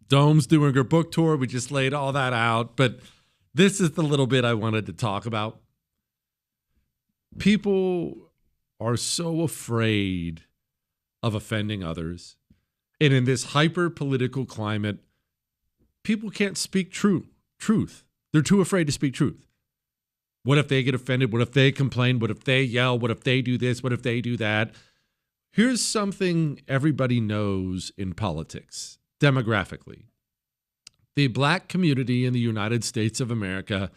Dome's doing her book tour. We just laid all that out. But this is the little bit I wanted to talk about. People are so afraid of offending others. And in this hyper-political climate, people can't speak truth. They're too afraid to speak truth. What if they get offended? What if they complain? What if they yell? What if they do this? What if they do that? Here's something everybody knows in politics, demographically. The black community in the United States of America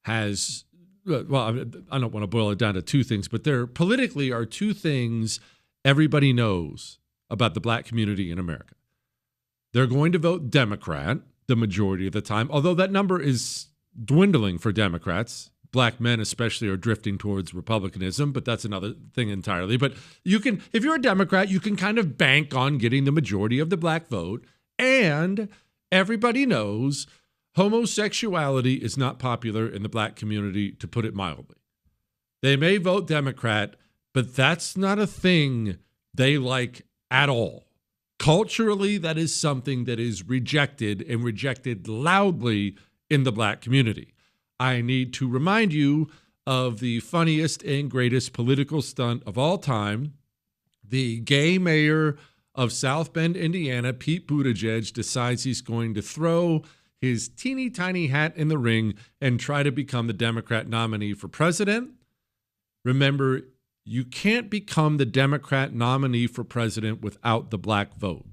has, well, I don't want to boil it down to two things, but there politically are two things everybody knows about the black community in America. They're going to vote Democrat the majority of the time, although that number is dwindling for Democrats. Black men especially are drifting towards Republicanism, but that's another thing entirely. But you can, if you're a Democrat, you can kind of bank on getting the majority of the black vote. And everybody knows homosexuality is not popular in the black community, to put it mildly. They may vote Democrat, but that's not a thing they like at all. Culturally, that is something that is rejected, and rejected loudly in the black community. I need to remind you of the funniest and greatest political stunt of all time. The gay mayor of South Bend, Indiana, Pete Buttigieg, decides he's going to throw his teeny tiny hat in the ring and try to become the Democrat nominee for president. Remember, you can't become the Democrat nominee for president without the black vote.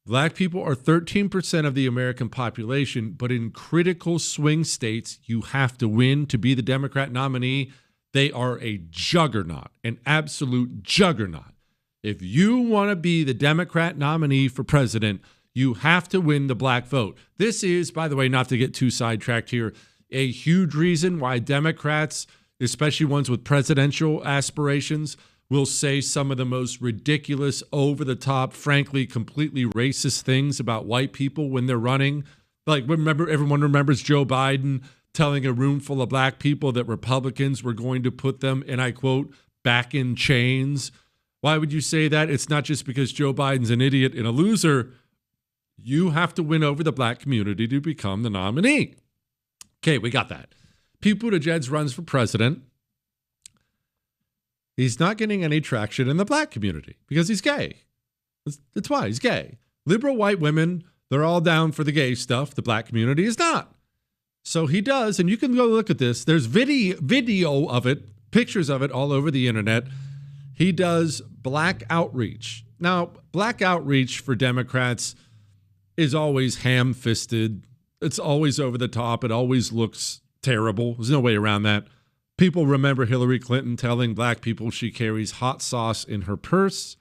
Black people are 13% of the American population, but in critical swing states, you have to win to be the Democrat nominee. They are a juggernaut, an absolute juggernaut. If you want to be the Democrat nominee for president, you have to win the black vote. This is, by the way, not to get too sidetracked here, a huge reason why Democrats, especially ones with presidential aspirations, will say some of the most ridiculous, over-the-top, frankly, completely racist things about white people when they're running. Like, remember, everyone remembers Joe Biden telling a room full of black people that Republicans were going to put them, and I quote, back in chains. Why would you say that? It's not just because Joe Biden's an idiot and a loser. You have to win over the black community to become the nominee. Okay, we got that. Pete Buttigieg runs for president. He's not getting any traction in the black community because he's gay. That's why he's gay. Liberal white women, they're all down for the gay stuff. The black community is not. So he does, and you can go look at this. There's video of it, pictures of it all over the internet. He does black outreach. Now, black outreach for Democrats is always ham-fisted. It's always over the top. It always looks terrible. There's no way around that. People remember Hillary Clinton telling black people she carries hot sauce in her purse.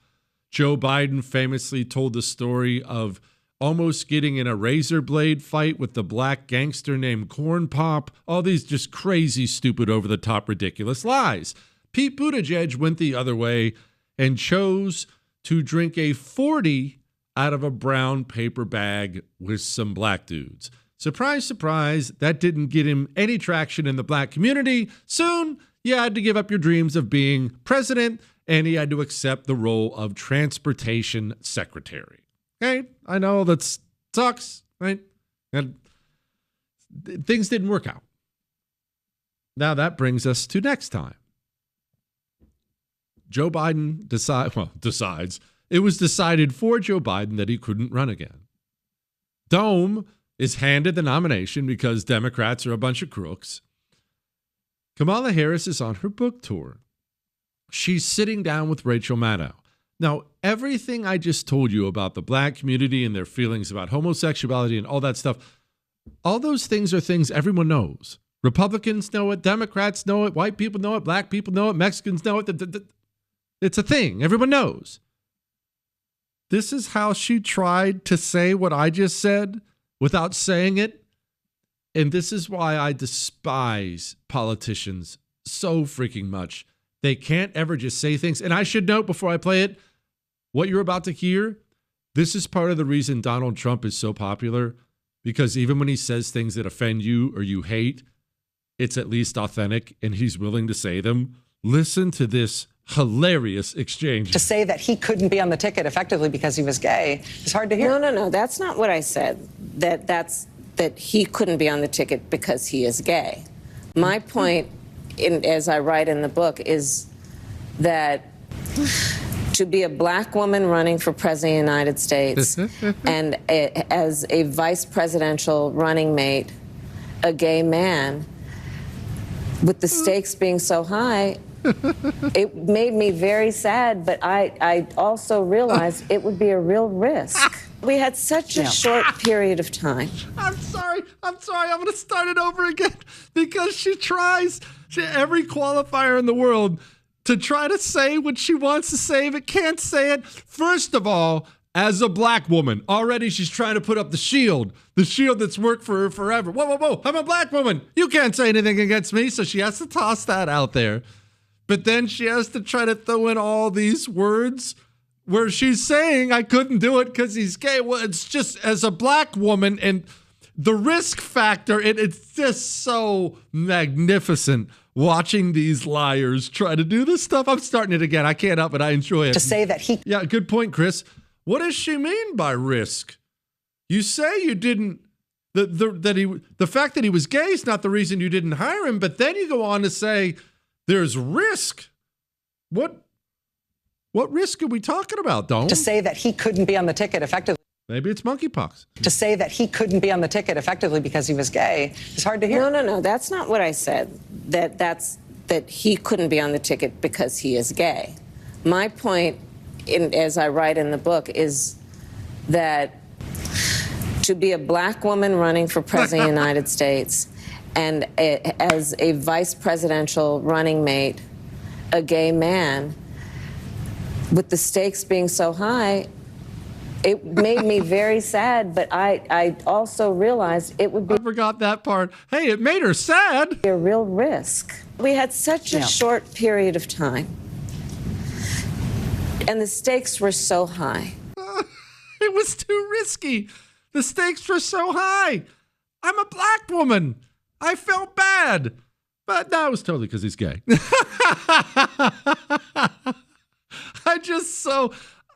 Joe Biden famously told the story of almost getting in a razor blade fight with the black gangster named Corn Pop. All these just crazy, stupid, over-the-top, ridiculous lies. Pete Buttigieg went the other way and chose to drink a 40 out of a brown paper bag with some black dudes. Surprise, surprise, that didn't get him any traction in the black community. Soon, you had to give up your dreams of being president, and he had to accept the role of transportation secretary. Okay, I know that sucks, right? And things didn't work out. Now that brings us to next time. Joe Biden decides. It was decided for Joe Biden that he couldn't run again. Dome is handed the nomination because Democrats are a bunch of crooks. Kamala Harris is on her book tour. She's sitting down with Rachel Maddow. Now, everything I just told you about the black community and their feelings about homosexuality and all that stuff, all those things are things everyone knows. Republicans know it, Democrats know it, white people know it, black people know it, Mexicans know it. It's a thing. Everyone knows. This is how she tried to say what I just said without saying it. And this is why I despise politicians so freaking much. They can't ever just say things. And I should note before I play it, what you're about to hear, this is part of the reason Donald Trump is so popular, because even when he says things that offend you or you hate, it's at least authentic and he's willing to say them. Listen to this hilarious exchange. To say that he couldn't be on the ticket effectively because he was gay is hard to hear. No. That's not what I said. That he couldn't be on the ticket because he is gay. My point, as I write in the book, is that to be a black woman running for president of the United States and as a vice presidential running mate, a gay man, with the stakes being so high, it made me very sad, but I also realized it would be a real risk. We had such a short period of time. I'm sorry. I'm going to start it over again because she tries every qualifier in the world to try to say what she wants to say, but can't say it. First of all, as a black woman, already she's trying to put up the shield that's worked for her forever. Whoa. I'm a black woman. You can't say anything against me. So she has to toss that out there. But then she has to try to throw in all these words where she's saying I couldn't do it because he's gay. Well, it's just as a black woman and the risk factor, it's just so magnificent watching these liars try to do this stuff. I'm starting it again. I can't help it. I enjoy it. To say that he... Yeah, good point, Chris. What does she mean by risk? You say you didn't... The fact that he was gay is not the reason you didn't hire him, but then you go on to say there's risk. What risk are we talking about, Dome? To say that he couldn't be on the ticket effectively. Maybe it's monkeypox. To say that he couldn't be on the ticket effectively because he was gay is hard to hear. No. That's not what I said. That he couldn't be on the ticket because he is gay. My point, as I write in the book, is that to be a black woman running for president of the United States and as a vice presidential running mate, a gay man, with the stakes being so high, it made me very sad, but I also realized it would be... I forgot that part. Hey, it made her sad. A real risk. We had such a short period of time, and the stakes were so high. It was too risky. The stakes were so high. I'm a black woman. I felt bad. But no, it was totally because he's gay.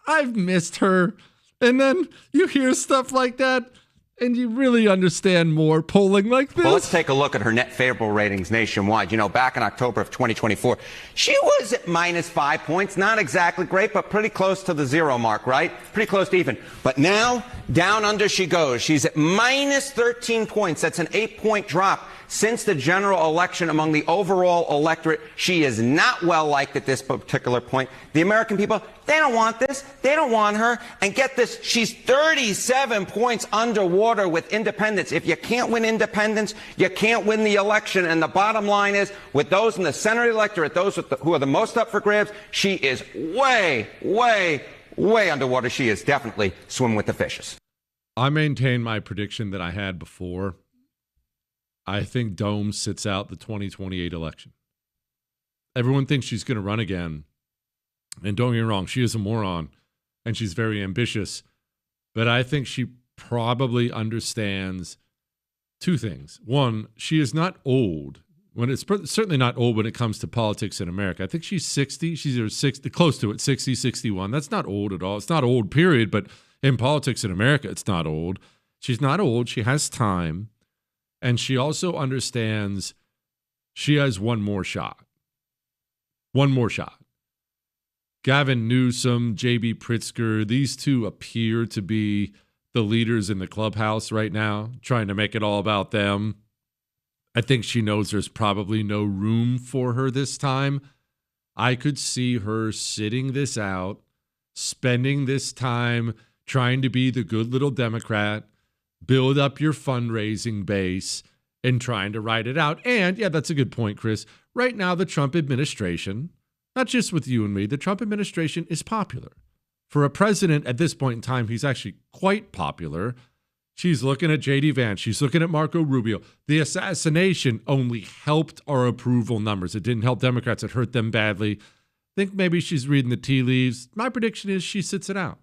I've missed her. And then you hear stuff like that, and you really understand more polling like this. Well, let's take a look at her net favorable ratings nationwide. You know, back in October of 2024, she was at -5 points. Not exactly great, but pretty close to the zero mark, right? Pretty close to even. But now, down under she goes. She's at -13 points. That's an 8-point drop. Since the general election among the overall electorate, she is not well liked at this particular point. The American people, they don't want this. They don't want her. And get this, she's 37 points underwater with independents. If you can't win independents, you can't win the election. And the bottom line is, with those in the center of the electorate, those who are the most up for grabs, she is way underwater. She is definitely swimming with the fishes. I maintain my prediction that I had before. I think Dome sits out the 2028 election. Everyone thinks she's going to run again. And don't get me wrong, she is a moron, and she's very ambitious. But I think she probably understands two things. One, she is not old. It's certainly not old when it comes to politics in America. I think she's 60. She's either 60, close to it, 60, 61. That's not old at all. It's not old, period. But in politics in America, it's not old. She's not old. She has time. And she also understands she has one more shot. One more shot. Gavin Newsom, J.B. Pritzker, these two appear to be the leaders in the clubhouse right now, trying to make it all about them. I think she knows there's probably no room for her this time. I could see her sitting this out, spending this time trying to be the good little Democrat, build up your fundraising base, and trying to ride it out. And, yeah, that's a good point, Chris. Right now, the Trump administration, not just with you and me, the Trump administration is popular. For a president at this point in time, he's actually quite popular. She's looking at J.D. Vance. She's looking at Marco Rubio. The assassination only helped our approval numbers. It didn't help Democrats. It hurt them badly. I think maybe she's reading the tea leaves. My prediction is she sits it out.